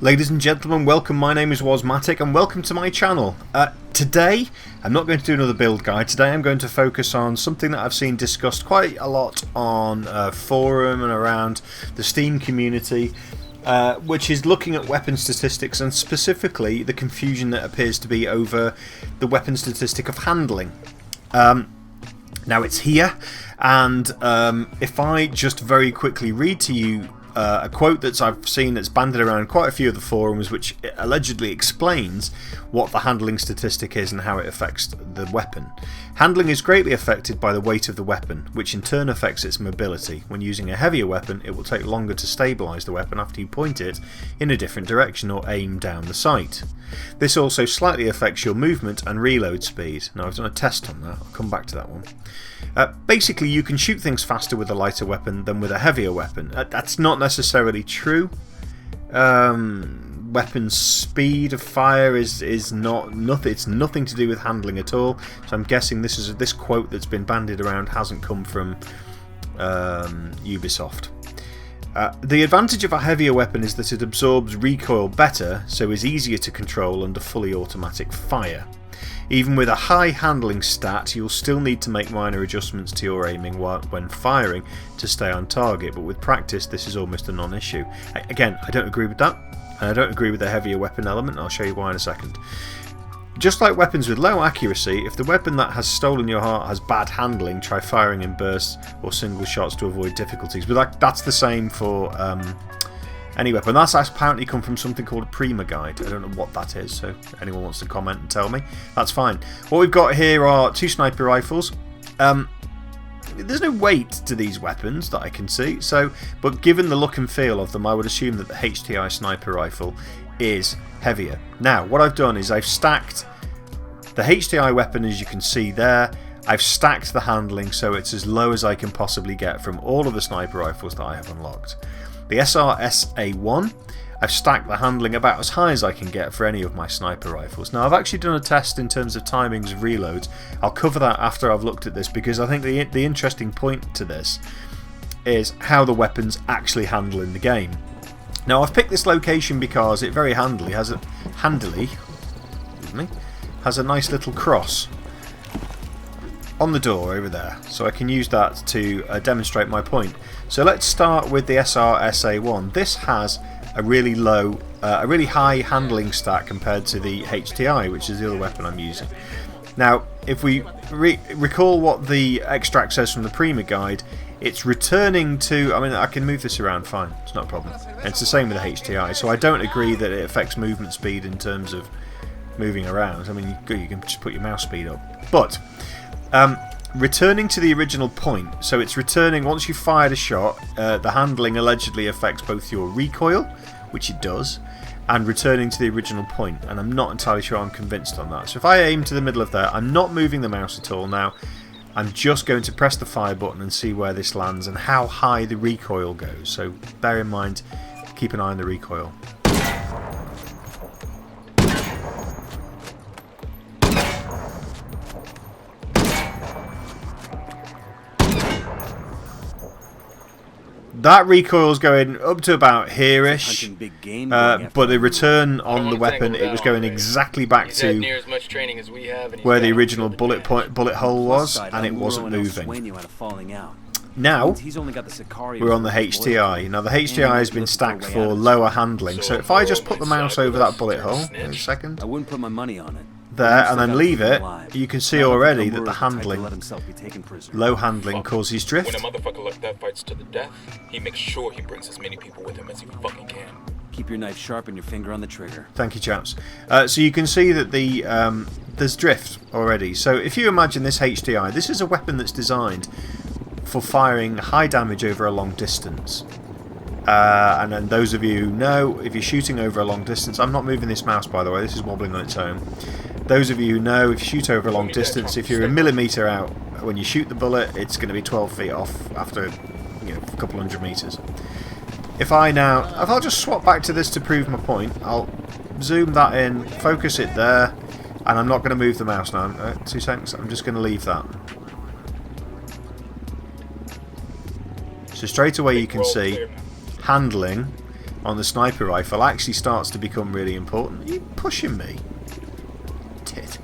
Ladies and gentlemen, welcome. My name is Wasmatic and welcome to my channel. Today, I'm not going to do another build guide. Today I'm going to focus on something that I've seen discussed quite a lot on forum and around the Steam community, which is looking at weapon statistics and specifically the confusion that appears to be over the weapon statistic of handling. Now it's here, and if I just very quickly read to you a quote that I've seen that's banded around quite a few of the forums, which allegedly explains what the handling statistic is and how it affects the weapon. Handling is greatly affected by the weight of the weapon, which in turn affects its mobility. When using a heavier weapon, it will take longer to stabilise the weapon after you point it in a different direction or aim down the sight. This also slightly affects your movement and reload speed. Now I've done a test on that, I'll come back to that one. Basically you can shoot things faster with a lighter weapon than with a heavier weapon. That's not necessarily true. Weapon speed of fire is nothing. It's nothing to do with handling at all. So I'm guessing this quote that's been bandied around hasn't come from Ubisoft. The advantage of a heavier weapon is that it absorbs recoil better, so is easier to control under fully automatic fire. Even with a high handling stat, you'll still need to make minor adjustments to your aiming when firing to stay on target, but with practice this is almost a non-issue. Again, I don't agree with that, and I don't agree with the heavier weapon element, and I'll show you why in a second. Just like weapons with low accuracy, if the weapon that has stolen your heart has bad handling, try firing in bursts or single shots to avoid difficulties. But that's the same for any weapon. That's apparently come from something called a Prima guide. I don't know what that is, so if anyone wants to comment and tell me, that's fine. What we've got here are two sniper rifles. There's no weight to these weapons that I can see, but given the look and feel of them, I would assume that the HTI sniper rifle is heavier. Now, what I've done is I've stacked the HTI weapon, as you can see there. I've stacked the handling so it's as low as I can possibly get from all of the sniper rifles that I have unlocked. The SRSA1, I've stacked the handling about as high as I can get for any of my sniper rifles. Now I've actually done a test in terms of timings of reloads. I'll cover that after I've looked at this, because I think the interesting point to this is how the weapons actually handle in the game. Now I've picked this location because it very handily has a nice little cross on the door over there, so I can use that to demonstrate my point. So let's start with the SRSA1. This has a really high handling stat compared to the HTI, which is the other weapon I'm using. Now, if we recall what the extract says from the Prima guide, it's returning to, I mean, I can move this around fine, it's not a problem. And it's the same with the HTI, so I don't agree that it affects movement speed in terms of moving around. I mean, you can just put your mouse speed up. But returning to the original point, so it's returning once you fired a shot. The handling allegedly affects both your recoil, which it does, and returning to the original point, and I'm not entirely sure I'm convinced on that. So if I aim to the middle of there, I'm not moving the mouse at all now. I'm just going to press the fire button and see where this lands and how high the recoil goes. So bear in mind, keep an eye on the recoil. That recoil's going up to about here-ish, but the return on the weapon, it was going exactly back to where the original bullet hole was, and it wasn't moving. Now, we're on the HTI. Now the HTI has been stacked for lower handling, so if I just put the mouse over that bullet hole, in a second, I wouldn't put my money on it. There, and then leave it, you can see already that the handling, low handling, causes drift. When a motherfucker like that fights to the death, he makes sure he brings as many people with him as he fucking can. Keep your knife sharp and your finger on the trigger. Thank you, chaps. So you can see that there's drift already. So if you imagine this HTI, this is a weapon that's designed for firing high damage over a long distance. And then those of you who know, if you're shooting over a long distance, I'm not moving this mouse by the way, this is wobbling on its own. Those of you who know, if you shoot over a long distance, if you're a millimetre out when you shoot the bullet, it's going to be 12 feet off after a couple hundred metres. If I'll just swap back to this to prove my point, I'll zoom that in, focus it there, and I'm not going to move the mouse now. 2 seconds, I'm just going to leave that. So straight away you can see handling on the sniper rifle actually starts to become really important. Are you pushing me? Tit.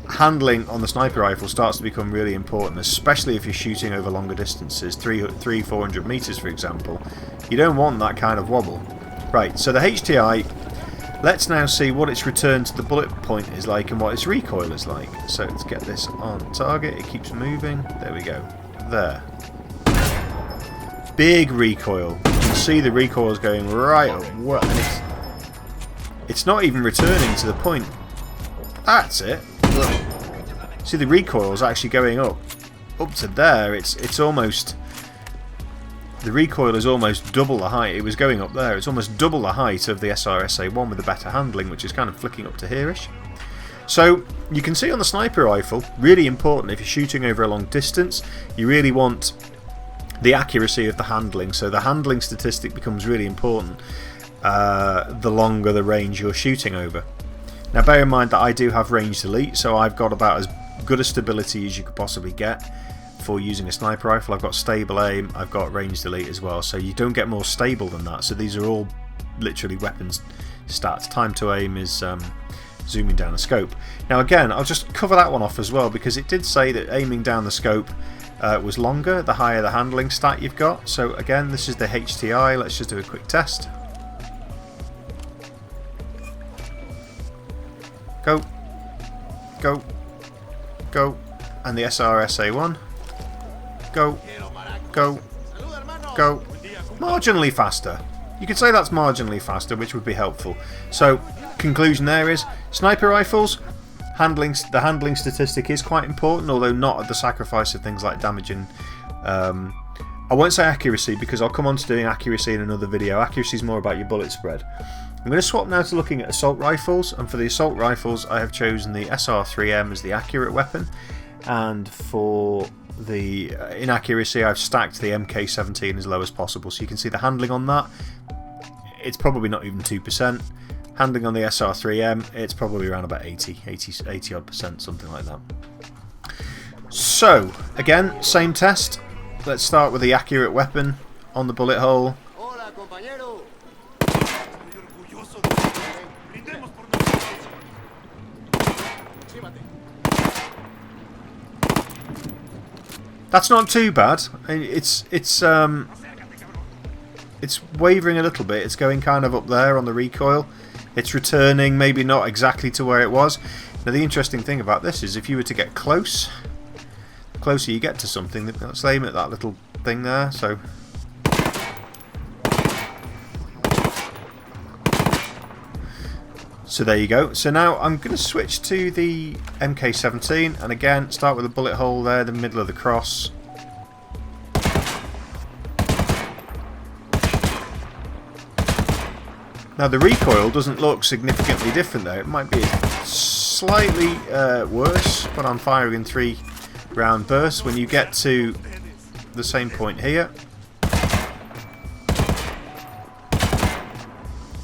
Handling on the sniper rifle starts to become really important, especially if you're shooting over longer distances, 400 meters for example. You don't want that kind of wobble. Right, so the HTI, let's now see what its return to the bullet point is like and what its recoil is like. So let's get this on target. It keeps moving. There we go. There. Big recoil. You can see the recoil is going right up. And it's not even returning to the point. That's it. Look. See, the recoil is actually going up to there. It's almost, the recoil is almost double the height. It was going up there. It's almost double the height of the SRSA-1 with the better handling, which is kind of flicking up to here-ish. So you can see on the sniper rifle, really important if you're shooting over a long distance, you really want the accuracy of the handling. So the handling statistic becomes really important the longer the range you're shooting over. Now bear in mind that I do have ranged elite, so I've got about as good a stability as you could possibly get for using a sniper rifle. I've got stable aim, I've got ranged elite as well, so you don't get more stable than that. So these are all literally weapons stats. Time to aim is zooming down the scope. Now again, I'll just cover that one off as well, because it did say that aiming down the scope was longer the higher the handling stat you've got. So again, this is the HTI. Let's just do a quick test. Go, go, go, and the SRSA-1. Go, go, go. Marginally faster. You could say that's marginally faster, which would be helpful. So, conclusion there is, sniper rifles, the handling statistic is quite important, although not at the sacrifice of things like damage and... I won't say accuracy, because I'll come on to doing accuracy in another video. Accuracy is more about your bullet spread. I'm going to swap now to looking at assault rifles, and for the assault rifles I have chosen the SR3M as the accurate weapon, and for the inaccuracy I've stacked the MK17 as low as possible. So you can see the handling on that, it's probably not even 2%. Handling on the SR3M, it's probably around about 80 odd percent, something like that. So again, same test. Let's start with the accurate weapon on the bullet hole. That's not too bad. It's wavering a little bit. It's going kind of up there on the recoil. It's returning, maybe not exactly to where it was. Now the interesting thing about this is if you were to get close, the closer you get to something, let's aim at that little thing there. So there you go. So now I'm going to switch to the MK17, and again start with a bullet hole there, the middle of the cross. Now the recoil doesn't look significantly different there. It might be slightly worse when I'm firing 3-round bursts. When you get to the same point here.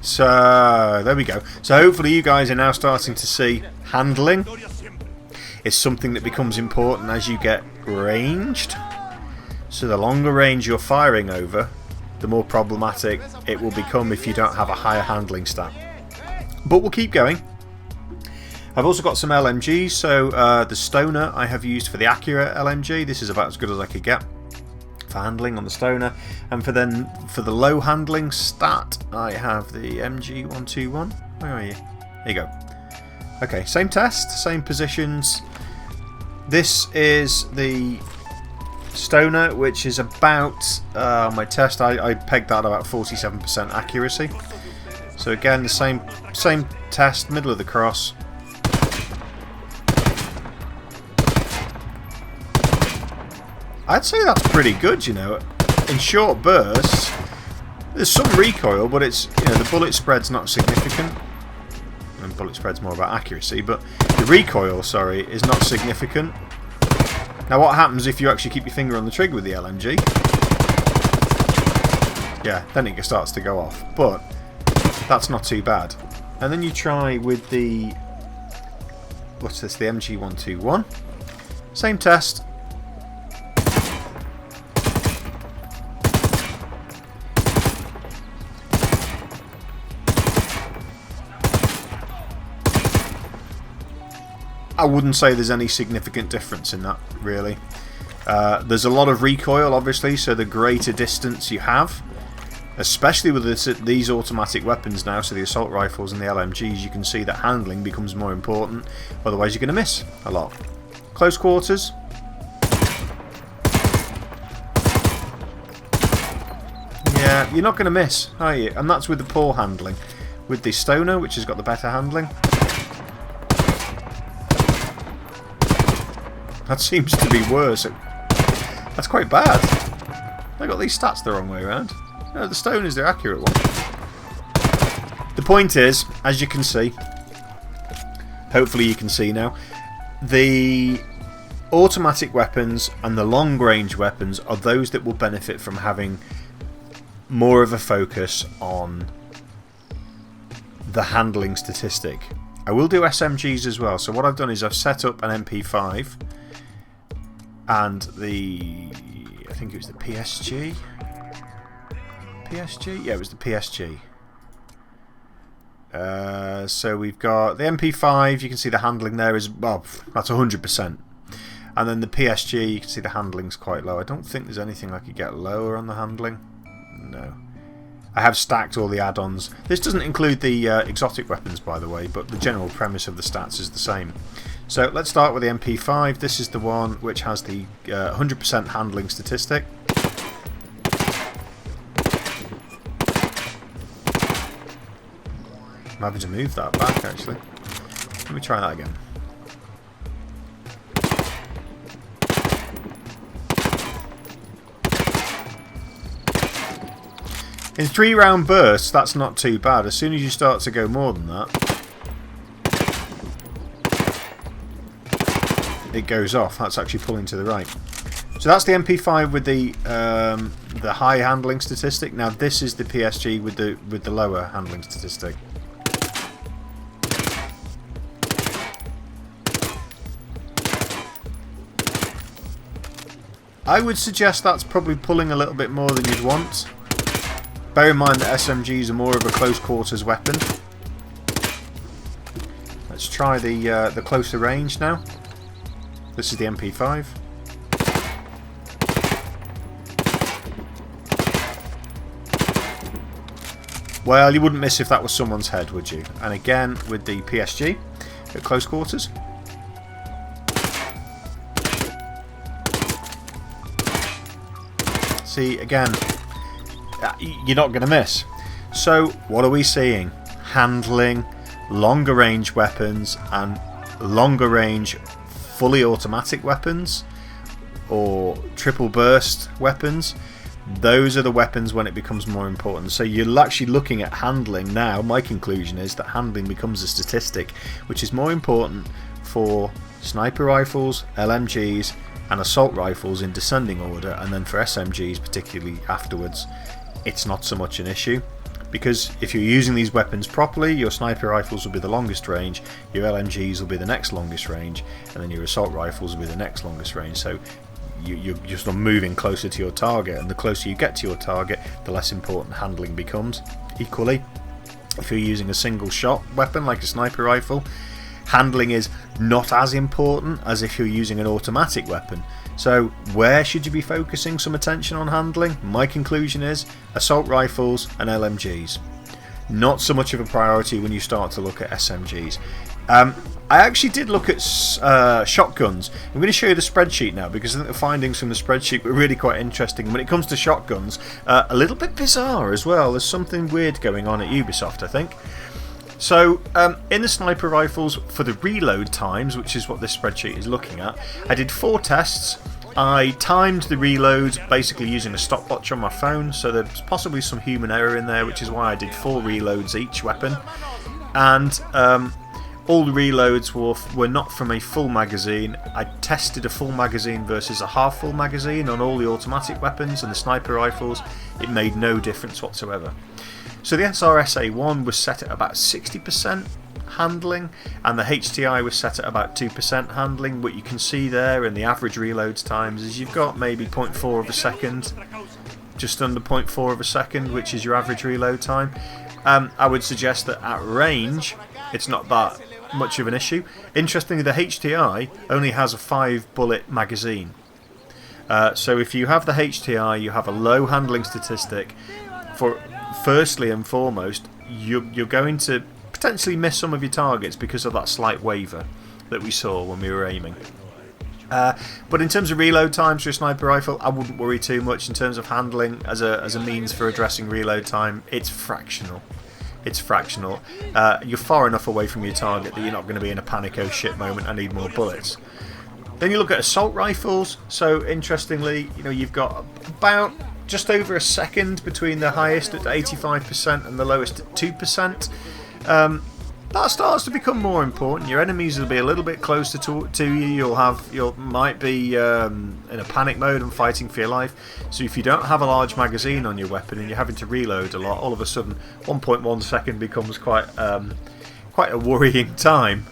So there we go. So hopefully you guys are now starting to see handling is something that becomes important as you get ranged. So the longer range you're firing over, the more problematic it will become if you don't have a higher handling stat. But we'll keep going. I've also got some LMGs, so the Stoner I have used for the accurate LMG. This is about as good as I could get for handling on the Stoner. And for the low handling stat, I have the MG121. Where are you? There you go. Okay, same test, same positions. This is the Stoner, which is about my test. I pegged that about 47% accuracy. So again, the same test, middle of the cross. I'd say that's pretty good, you know. In short bursts, there's some recoil, but it's, you know, the bullet spread's not significant. And bullet spread's more about accuracy, but the recoil, sorry, is not significant. Now what happens if you actually keep your finger on the trigger with the LMG? Yeah, then it starts to go off, but that's not too bad. And then you try with the, what's this, the MG121. Same test. I wouldn't say there's any significant difference in that, really. There's a lot of recoil, obviously, so the greater distance you have, especially with these automatic weapons now, so the assault rifles and the LMGs, you can see that handling becomes more important, otherwise you're going to miss a lot. Close quarters. Yeah, you're not going to miss, are you? And that's with the poor handling. With the Stoner, which has got the better handling, that seems to be worse. That's quite bad. I got these stats the wrong way around. No, the Stone is the accurate one. The point is, as you can see, hopefully you can see now, the automatic weapons and the long range weapons are those that will benefit from having more of a focus on the handling statistic. I will do SMGs as well. So what I've done is I've set up an MP5 and I think it was the PSG. PSG? Yeah, it was the PSG. So we've got the MP5, you can see the handling there is, well, that's 100%. And then the PSG, you can see the handling's quite low. I don't think there's anything I could get lower on the handling. No. I have stacked all the add-ons. This doesn't include the exotic weapons, by the way, but the general premise of the stats is the same. So let's start with the MP5. This is the one which has the 100% handling statistic. I'm having to move that back, actually. Let me try that again. In 3-round bursts, that's not too bad. As soon as you start to go more than that, it goes off. That's actually pulling to the right. So that's the MP5 with the high handling statistic. Now this is the PSG with the lower handling statistic. I would suggest that's probably pulling a little bit more than you'd want. Bear in mind that SMGs are more of a close quarters weapon. Let's try the closer range now. This is the MP5. Well, you wouldn't miss if that was someone's head, would you? And again with the PSG at close quarters. See, again, you're not going to miss. So what are we seeing? Handling, longer range weapons and longer range fully automatic weapons or triple burst weapons. Those are the weapons when it becomes more important. So you're actually looking at handling now. My conclusion is that handling becomes a statistic which is more important for sniper rifles, LMGs and assault rifles in descending order, and then for SMGs particularly afterwards it's not so much an issue, because if you're using these weapons properly, your sniper rifles will be the longest range, your LMGs will be the next longest range, and then your assault rifles will be the next longest range. So you're just moving closer to your target, and the closer you get to your target the less important handling becomes. Equally, if you're using a single shot weapon like a sniper rifle, handling is not as important as if you're using an automatic weapon. So where should you be focusing some attention on handling? My conclusion is assault rifles and LMGs. Not so much of a priority when you start to look at SMGs. I actually did look at shotguns. I'm going to show you the spreadsheet now because I think the findings from the spreadsheet were really quite interesting. When it comes to shotguns, a little bit bizarre as well. There's something weird going on at Ubisoft, I think. So in the sniper rifles, for the reload times, which is what this spreadsheet is looking at, I did 4 tests. I timed the reloads basically using a stopwatch on my phone, so there's possibly some human error in there, which is why I did 4 reloads each weapon. And all the reloads were not from a full magazine. I tested a full magazine versus a half full magazine on all the automatic weapons and the sniper rifles. It made no difference whatsoever. So the SRSA-1 was set at about 60% handling, and the HTI was set at about 2% handling. What you can see there in the average reloads times is you've got maybe 0.4 of a second, just under 0.4 of a second, which is your average reload time. I would suggest that at range it's not that much of an issue. Interestingly, the HTI only has a 5-bullet magazine. So if you have the HTI, you have a low handling statistic. Firstly and foremost, you're going to potentially miss some of your targets because of that slight waver that we saw when we were aiming. But in terms of reload times for a sniper rifle, I wouldn't worry too much in terms of handling as a means for addressing reload time. It's fractional. It's fractional. You're far enough away from your target that you're not going to be in a panic, oh shit moment, I need more bullets. Then you look at assault rifles. So interestingly, you've got about just over a second between the highest at 85% and the lowest at 2%. That starts to become more important. Your enemies will be a little bit closer to you. You might be in a panic mode and fighting for your life. So if you don't have a large magazine on your weapon and you're having to reload a lot, all of a sudden 1.1 second becomes quite a worrying time.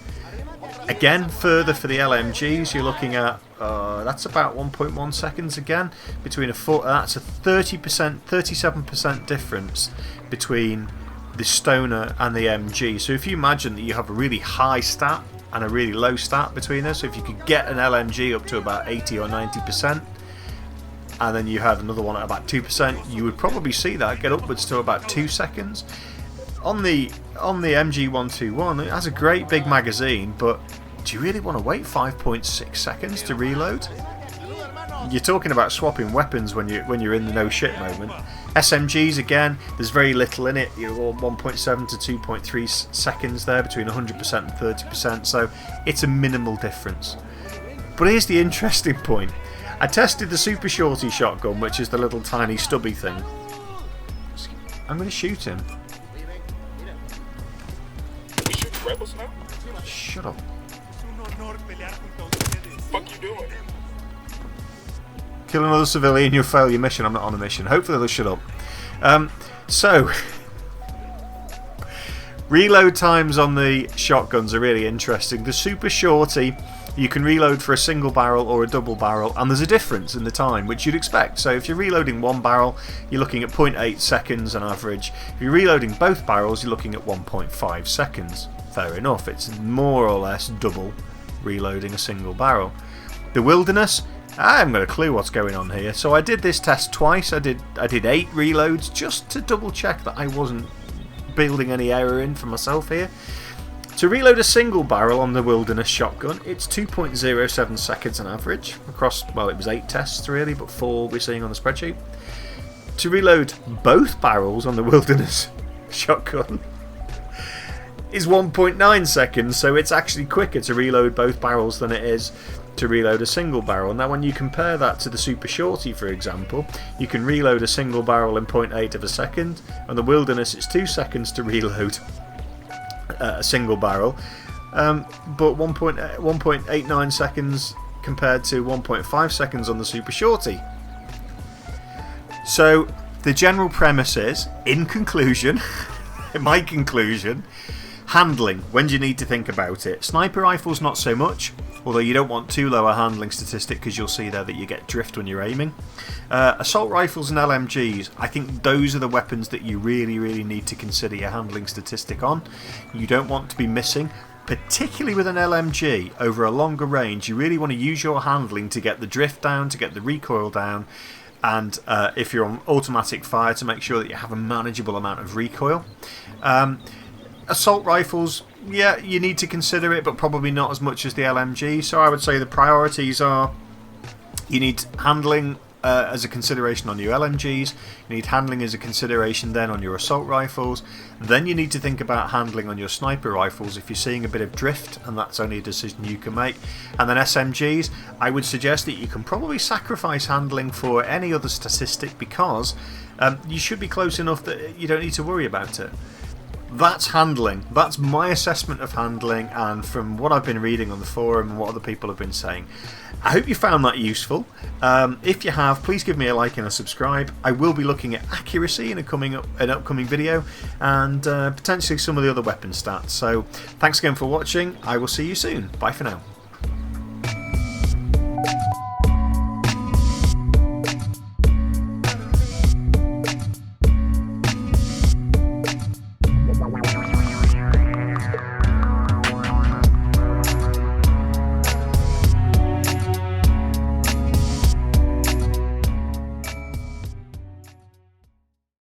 Again, further for the LMGs, you're looking at that's about 1.1 seconds again between that's a 37% difference between the Stoner and the MG. So if you imagine that you have a really high stat and a really low stat between us, so if you could get an LMG up to about 80 or 90% and then you had another one at about 2%, you would probably see that get upwards to about 2 seconds. On the MG121, it has a great big magazine, but do you really want to wait 5.6 seconds to reload? You're talking about swapping weapons when you're in the no shit moment. SMGs, again, there's very little in it. You're 1.7 to 2.3 seconds there between 100% and 30%, so it's a minimal difference. But here's the interesting point. I tested the Super Shorty shotgun, which is the little tiny stubby thing. I'm going to shoot him. We shoot rebels now? Shut up. What the fuck you doing? Kill another civilian, you'll fail your mission. I'm not on a mission. Hopefully they'll shut up. So, reload times on the shotguns are really interesting. The Super Shorty, you can reload for a single barrel or a double barrel, and there's a difference in the time, which you'd expect. So if you're reloading one barrel, you're looking at 0.8 seconds on average. If you're reloading both barrels, you're looking at 1.5 seconds. Fair enough, it's more or less double reloading a single barrel. The Wilderness, I haven't got a clue what's going on here. So I did this test twice. I did 8 reloads just to double check that I wasn't building any error in for myself here. To reload a single barrel on the Wilderness shotgun, it's 2.07 seconds on average across, well, it was 8 tests really, but 4 we're seeing on the spreadsheet. To reload both barrels on the Wilderness shotgun is 1.9 seconds, so it's actually quicker to reload both barrels than it is to reload a single barrel. Now when you compare that to the Super Shorty, for example, you can reload a single barrel in 0.8 of a second. On the Wilderness it's 2 seconds to reload a single barrel, but 1.89 seconds compared to 1.5 seconds on the Super Shorty. So the general premise is, in conclusion, in my conclusion, handling, when do you need to think about it? Sniper rifles not so much, although you don't want too low a handling statistic because you'll see there that you get drift when you're aiming. Assault rifles and LMGs, I think those are the weapons that you really need to consider your handling statistic on. You don't want to be missing, particularly with an LMG over a longer range. You really want to use your handling to get the drift down, to get the recoil down, and if you're on automatic fire, to make sure that you have a manageable amount of recoil. Assault rifles, yeah, you need to consider it, but probably not as much as the LMG. So I would say the priorities are, you need handling as a consideration on your LMGs, you need handling as a consideration then on your assault rifles, then you need to think about handling on your sniper rifles if you're seeing a bit of drift, and that's only a decision you can make. And then SMGs, I would suggest that you can probably sacrifice handling for any other statistic, because you should be close enough that you don't need to worry about it. That's handling. That's my assessment of handling, and from what I've been reading on the forum and what other people have been saying. I hope you found that useful. If you have, please give me a like and a subscribe. I will be looking at accuracy in an upcoming video, and potentially some of the other weapon stats. So thanks again for watching. I will see you soon. Bye for now.